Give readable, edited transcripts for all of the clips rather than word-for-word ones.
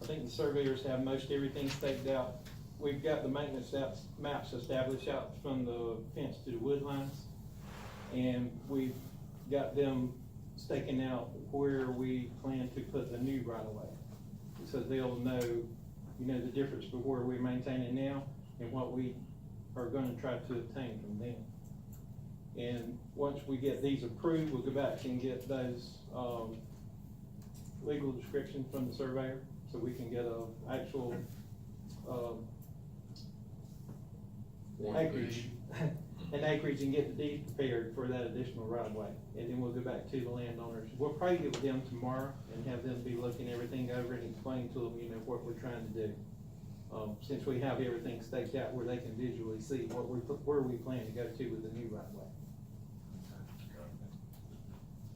think the surveyors have most everything staked out. We've got the maintenance maps established out from the fence to the wood lines. And we've got them staking out where we plan to put the new right of way. So they'll know, the difference between where we're maintaining now and what we are gonna try to obtain from them. And once we get these approved, we'll go back and get those, legal descriptions from the surveyor, so we can get a actual, acreage, an acreage and get the deed prepared for that additional right of way. And then we'll go back to the landowners. We'll probably get with them tomorrow and have them be looking everything over and explain to them, what we're trying to do. Since we have everything staked out where they can visually see where we plan to go to with the new right of way.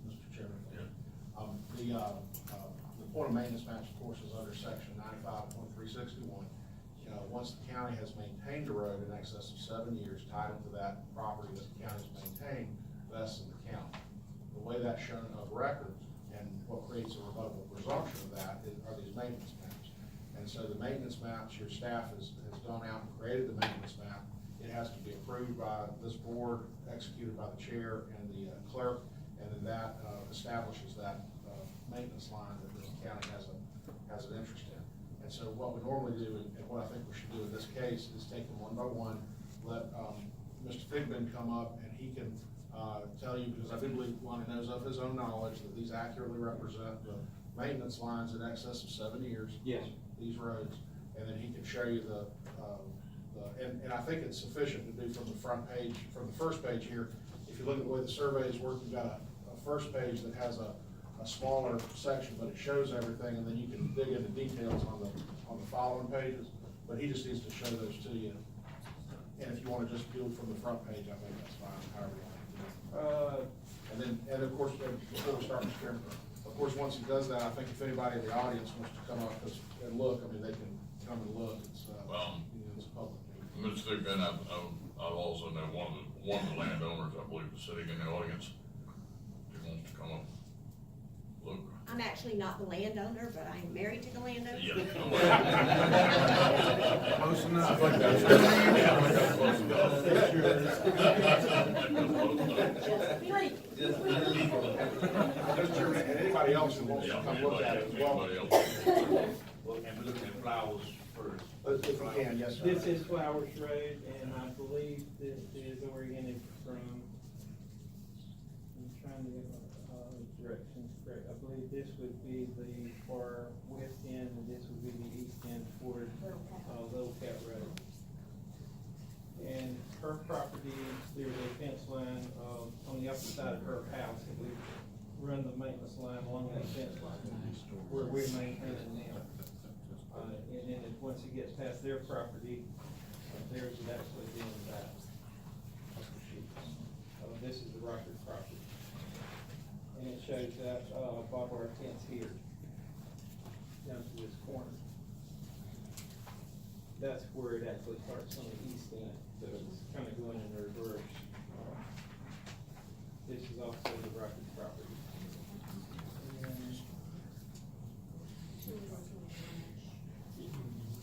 Mr. Chairman, the point of maintenance maps, of course, is under section 95.361. Once the county has maintained a road in excess of 7 years, title to that property that the county has maintained vests in the county. The way that's shown of record and what creates a rebuttable presumption of that are these maintenance maps. And so the maintenance maps, your staff has gone out and created the maintenance map. It has to be approved by this board, executed by the chair and the clerk, and then that establishes that maintenance line that the county has an interest in. And so what we normally do, and what I think we should do in this case, is take them one by one, let Mr. Figman come up, and he can tell you, because I do believe Lonnie knows of his own knowledge, that these accurately represent the maintenance lines in excess of 7 years. Yes. These roads, and then he can show you and I think it's sufficient to do from the front page, from the first page here. If you look at the way the survey is worked, you've got a first page that has a smaller section, but it shows everything, and then you can dig into details on the following pages, but he just needs to show those to you. And if you want to just do it from the front page, I think that's fine, however you want to do it. And of course, before we start, Mr. Chairman, of course, once he does that, I think if anybody in the audience wants to come up and look, I mean, they can come and look. It's it's a public meeting. Mr. Figman, I also know one of the landowners, I believe, is sitting in the audience. He wants to come up, look. I'm actually not the landowner, but I am married to the landowner. Yeah. Close enough. I think that's close enough. Mr. Chairman, and anybody else who wants to come look at it as well. Anybody else? And we're looking at flowers first. If you can, yes, sir. This is Flowers Road, and I believe this is oriented from, I'm trying to get directions correct. I believe this would be the far west end, and this would be the east end toward Little Cat Road. And her property, there's a fence line on the upper side of her house, and we run the maintenance line along that fence line where we're maintaining now. And then once it gets past their property, theirs would actually be in the back. This is the Rockford property. And it shows that barbed wire fence here, down to this corner. That's where it actually starts on the east end, so it's kind of going in reverse. This is also the Rockford property. And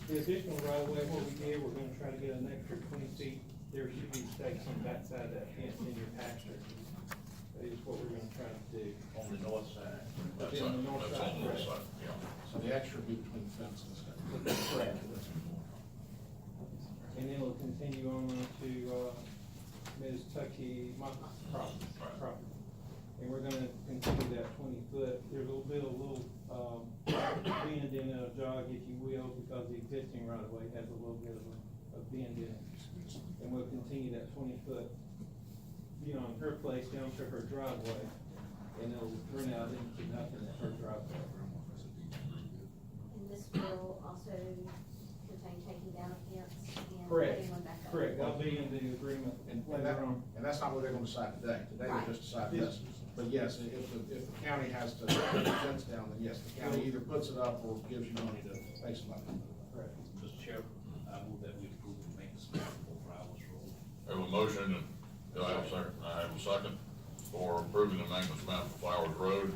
the additional right of way, what we did, we're gonna try to get an extra 20 feet. There should be stakes on the backside of that fence in your packer. That is what we're gonna try to do. On the north side. That's In the north on the north side, side, yeah. So the extra will be between the fence and stuff. Correct. And then we'll continue on to, Ms. Tucky Mott's property. And we're gonna continue that 20 foot. There's a little bend in a jog, if you will, because the existing right of way has a little bit of a bend in it. And we'll continue that 20 foot beyond her place down to her driveway, and it'll run out into nothing at her driveway. And this will also contain taking down a fence and Correct. putting one back up. Correct, that'll be in the agreement And later on. that's not what they're gonna decide today. Today Right. they just decide this. But yes, if the county has to put the fence down, then yes, the county either puts it up or gives you money to pay somebody. Correct. Mr. Chairman, I move that we approve the maintenance map for Flowers Road. Have a motion, and do I have a second? I have a second for approving the maintenance map for Flowers Road.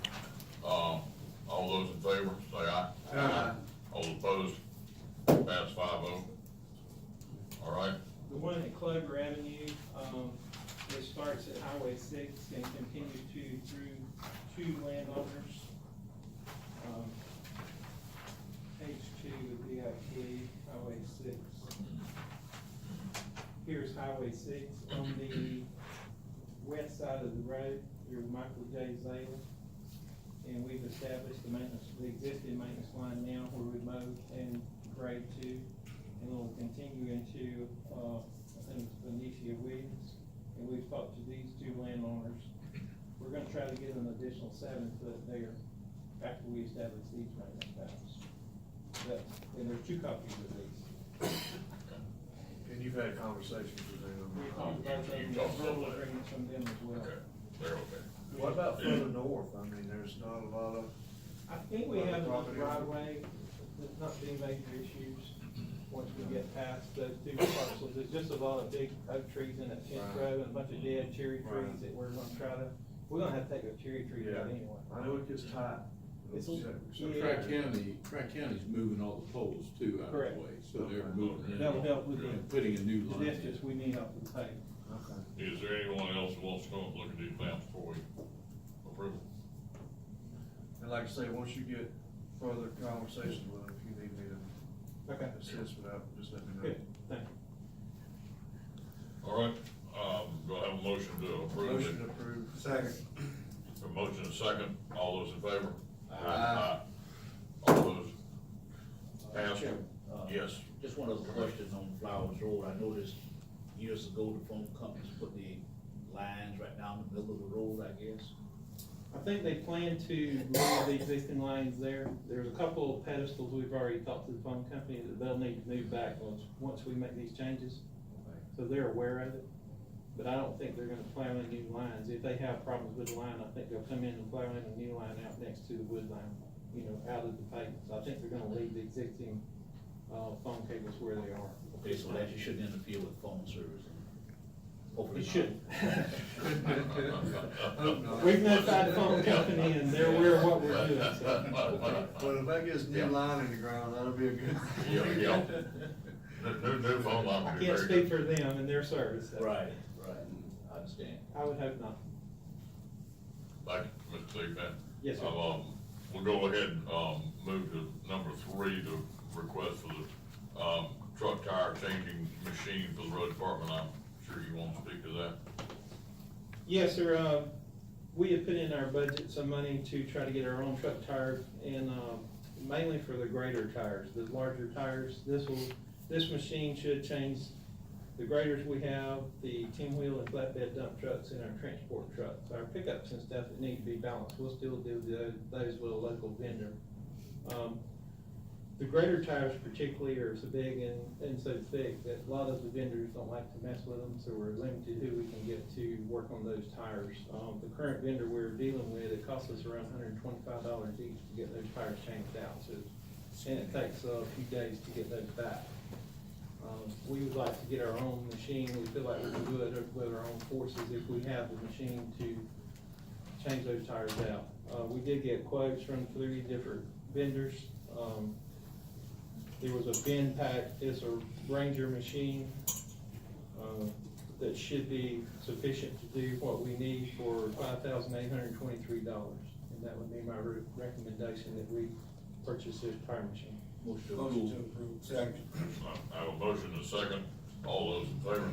All those in favor, say aye. Aye. All opposed? 6 and continue to through 2 landowners. Page 2 would be actually Highway 6. Here's Highway 6 on the west side of the road, your Michael J. Zale. And we've established the existing maintenance line now where we mow and grade 2. And we'll continue into, I think it's Benicia Williams. And we've talked to these 2 landowners. We're gonna try to get an additional 7 foot there after we establish these maintenance bounds. And there's 2 copies of these. And you've had conversations with them? We talked about them, You talked about verbal that. agreements from them as well. Okay, they're okay. What about further north? I mean, there's not a lot of, I think we have enough Property right owner. away, there's not being major issues once we get past those 2 parcels. There's just a lot of big oak trees in that fence Right. row and a bunch of dead cherry trees Right. that we're gonna try to, we're gonna have to take a cherry tree yeah, out anyway. I know it gets tight. It's- So- yeah. Track County's moving all the poles too out of Correct. the way, so they're moving. That'll help with and putting a new the line. distance we need off the pavement. Okay. Is there anyone else who wants to come up and look at these maps before we approve? And like I say, once you get further conversations with them, if you need me to Okay. assist with that, just let me know. Good, thank you. All right, do I have a motion to approve? Motion to approve. Second. A motion and a second, all those in favor? Aye. All those? Passed? Chairman, Yes. Just one other question on Flowers Road. I noticed years ago the phone companies put the lines right down the middle of the road, I guess. I think they plan to move the existing lines there. There's a couple of pedestals we've already talked to the phone company that they'll need to move back once we make these changes. So they're aware of it, but I don't think they're gonna plow any new lines. If they have problems with the line, I think they'll come in and plow in a new line out next to the wood line, out of the pavement. So I think they're gonna leave the existing, phone cables where they are. Okay, so that you shouldn't interfere with phone service. Hopefully It not. shouldn't. Hope not. We've notified the phone company and they're aware of what we're doing, so. But if that gets new line in the ground, that'll be a good. Yeah. New phone line I would be can't very speak good. for them and their service. So Right, I understand. I would hope not. Thank you, Mr. Clegg. Yes, sir. We'll go ahead and, move to number 3, the request for the, truck tire changing machine for the road department. I'm sure you want to speak to that. Yes, sir, we have put in our budget some money to try to get our own truck tires and, mainly for the greater tires, the larger tires. This machine should change the graders we have, the 10-wheel and flatbed dump trucks and our transport trucks. Our pickups and stuff that need to be balanced, we'll still do those with a local vendor. The greater tires particularly are so big and so thick that a lot of the vendors don't like to mess with them, so we're limited who we can get to work on those tires. The current vendor we're dealing with, it costs us around $125 each to get those tires changed out, and it takes a few days to get those back. We would like to get our own machine. We feel like we can do it with our own forces if we have the machine to change those tires out. We did get quotes from 3 different vendors. There was a bin pack, it's a Ranger machine, that should be sufficient to do what we need for $5,823. And that would be my recommendation, that we purchase this tire machine. Motion to Motion to approve. approve. Second. I have a motion and a second, all those in favor?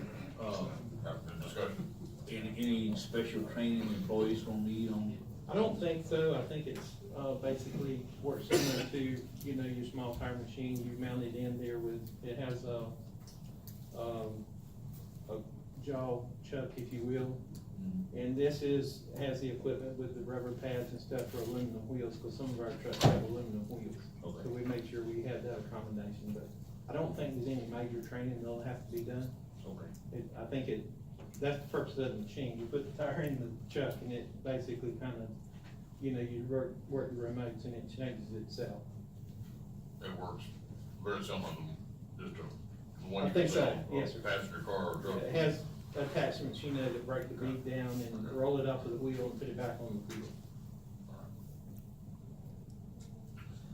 Have a discussion? Any special training employees gonna need on? I don't think so. I think it's, basically works similar to, your small tire machine. You mount it in there with, it has a jaw chuck, if you will. And this has the equipment with the rubber pads and stuff for aluminum wheels, because some of our trucks have aluminum wheels. Okay. So we make sure we have that accommodation, but I don't think there's any major training that'll have to be done. Okay. I think that's the purpose of the machine. You put the tire in the chuck and it basically kind of, you work the remotes and it changes itself. It works very similar to just the one I you think can so, sell for yes, sir. passenger car or truck. It has attachments, that break the bead down and roll it off of the wheel and put it back on the wheel.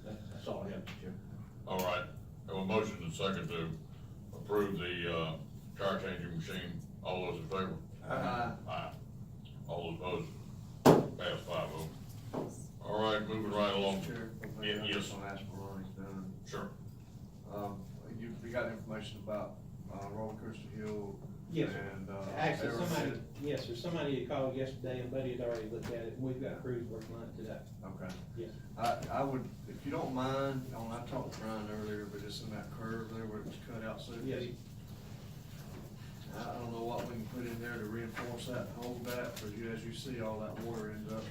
That's all I have, Mr. Chairman. All right, have a motion and second to approve the, tire changing machine. All those in favor? Aye. Aye. All opposed? Pass 5-0. All right, moving right along. Chair, Yeah, I yes. just wanna ask for Ronnie's done. Sure. You got information about, Roller Coaster Hill? Yes, sir. And, Actually, Arrowhead? somebody, yes, sir, somebody had called yesterday and Buddy had already looked at it, and we've got crews working on it today. Okay. Yes. I would, if you don't mind, I talked to Brian earlier, but just in that curve there where it was cut out so Yes. deep. I don't know what we can put in there to reinforce that and hold that, because as you see, all that water ends up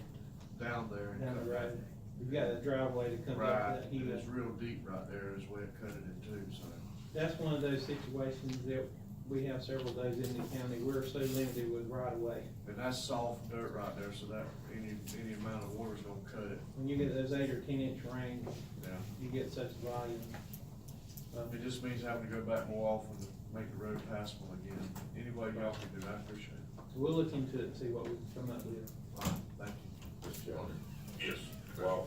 down there. and Down the cut back. road. We've got a driveway that comes Right, up to that and hill. it's real deep right there is the way it cut it in two, so. That's one of those situations that we have several days in the county, we're so limited with right of way. And that's soft dirt right there, so that any amount of water's gonna cut it, When you get those 8 or 10 inch rains, yeah. you get such volume. It just means having to go back more often to make the road passable again. Any way y'all can do, I appreciate it. So we'll look into it and see what we can come up with. All right, thank you. Mr. Chairman. Yes. Well,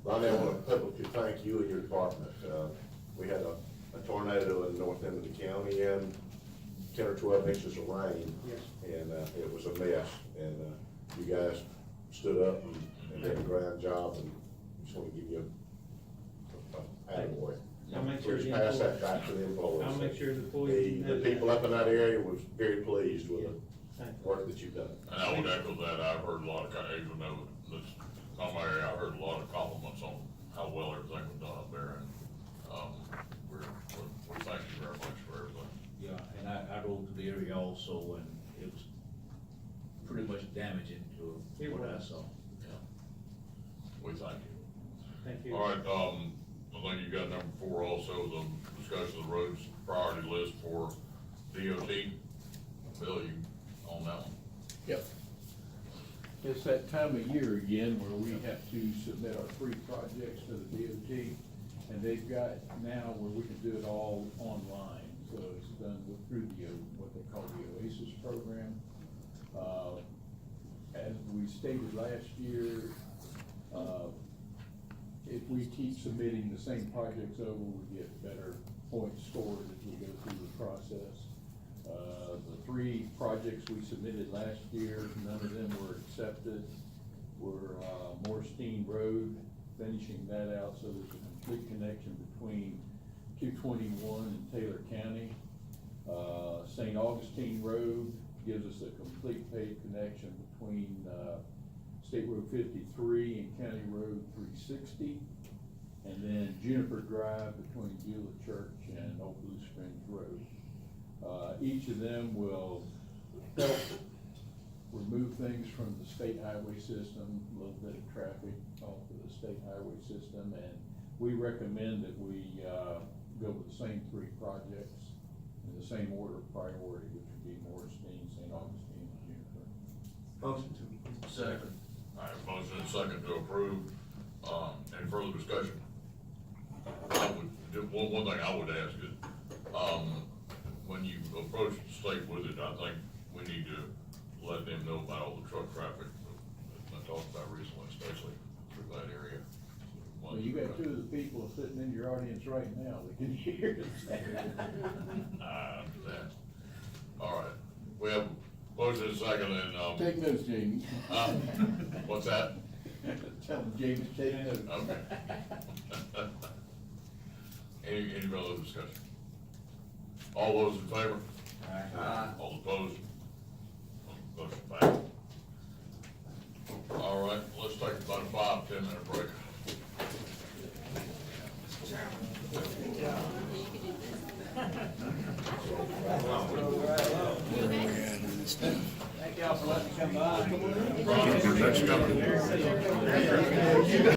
Lonnie, I want to publicly thank you and your department. We had a tornado in the north end of the county and 10 or 12 inches of rain. Yes. And it was a mess. And you guys stood up and did a grand job, and just want to give you a attaboy. I'll make sure Please the pass that employees- back to the employees. I'll make sure the employees The know people that. up in that area was very pleased with the Thank you. work that you've done. And I would echo that, I've heard a lot of, even though it's not my area, I heard a lot of compliments on how well everything was done up there, and, we thank you very much for everything. Yeah, and I rode through the area also, and it was pretty much damaging to It what I was. saw. Yeah. We thank you. Thank you. All right, I think you got number 4 also, the discussion of the roads priority list for DOT. Bill, you on that one? Yep. It's that time of year again where we have to submit our 3 projects to the DOT, and they've got now where we can do it all online. So it's done through the, what they call the OASIS program. As we stated last year, if we keep submitting the same projects over, we get better points scored as we go through the process. The 3 projects we submitted last year, none of them were accepted. Were Morstein Road, finishing that out, so there's a complete connection between 221 and Taylor County. St. Augustine Road gives us a complete paved connection between State Road 53 and County Road 360. And then Juniper Drive between Beulah Church and Old Blue Springs Road. Each of them will help remove things from the state highway system, a little bit of traffic off of the state highway system, and we recommend that we go with the same 3 projects in the same order of priority, which would be Morstein, St. Augustine, and Juniper. Motion to. Second. All right, motion and second to approve. Any further discussion? I would, one thing I would ask is, when you approach the state with it, I think we need to let them know about all the truck traffic that I talked about recently, especially through that area. Well, you got 2 of the people sitting in your audience right now that can hear it. I understand. All right, we have motion and second, and, Take notes, Jamie. what's that? Tell them, Jamie, take notes. Okay. Any further discussion? All those in favor? Aye. All opposed? Motion passed. All right, let's take about a 5-10 minute break. Thank y'all for letting me come by. Ron, your next company.